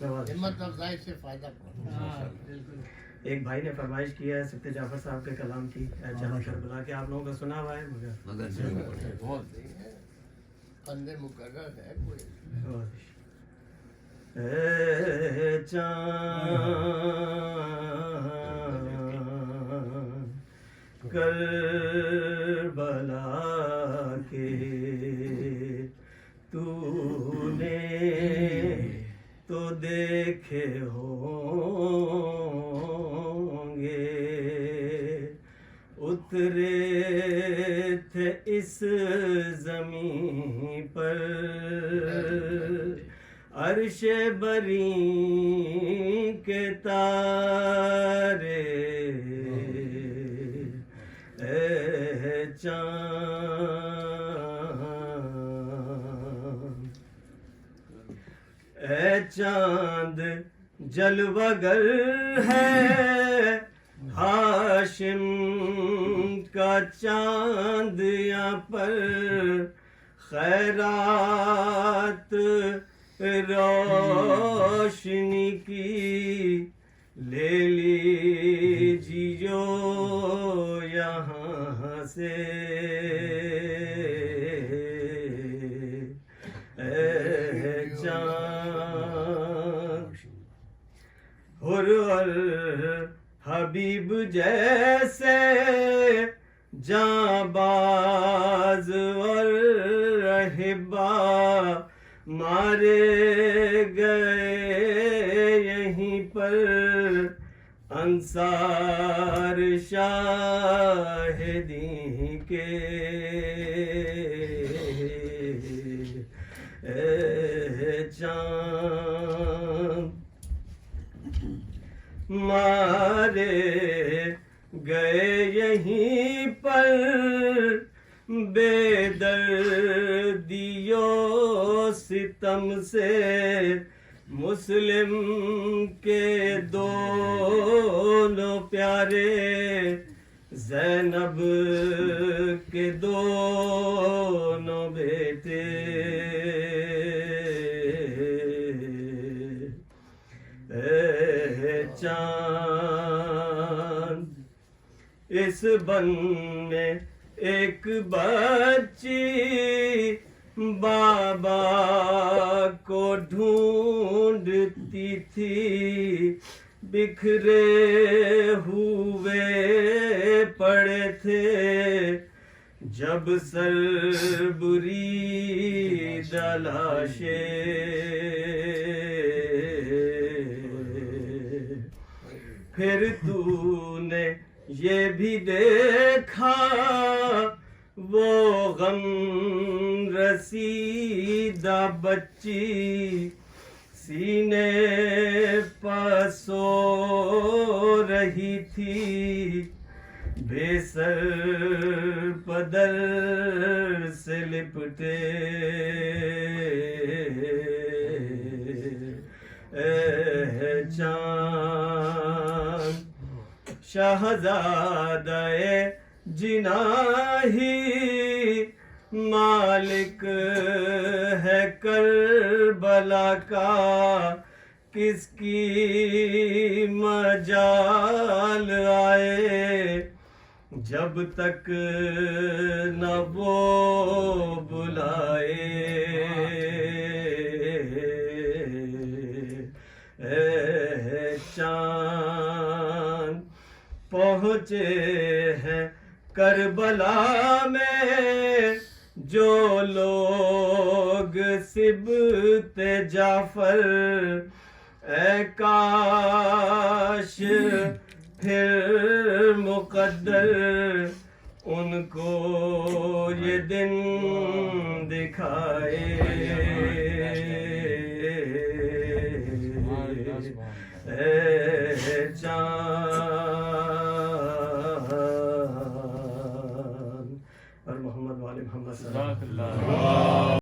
ہمت افزائی سے فائدہ پہنچا. ایک بھائی نے فرمائش کی ہے سفت جعفر صاحب کے کلام کی، جہاں کربلا کے آپ لوگوں کا سنا ہوا ہے مگر بہت نہیں ہے، فند مقرر ہے کوئی. اے چاند کربلا کے تو نے تو دیکھے ہوں گے، اترے تھے اس زمین پر عرش بری کے تارے. اے چاند اے چاند جلوہ گر ہے ہاشم کا چاند یہاں پر، خیرات روشنی کی لے لیجیو یہاں سے. اے چاند حر اور حبیب جیسے جاں باز اور رہبا مارے گئے یہیں پر، انصار شاہدی کے. اے چاند مارے گئے یہیں پر بے دردیوں ستم سے، مسلم کے دونوں پیارے زینب کے دونوں بیٹے. اے چاند اس بن میں ایک بچی بابا کو ڈھونڈتی تھی، بکھرے ہوئے پڑے تھے جب سربری لاشیں. پھر تو نے یہ بھی دیکھا وہ غم رسیدہ بچی سینے پر سو رہی تھی، بے سر پدر سے لپٹے. اے چاند شہزادہ جناحی مالک ہے کربلا کا، کس کی مجال آئے جب تک نہ وہ بلائے. اے چاند پہنچے ہیں کربلا میں جو لوگ سبط جعفر، اے کاش پھر مقدر ان کو یہ دن دکھائے. اے چاند اور محمد والے محمد صلی اللہ علیہ وسلم.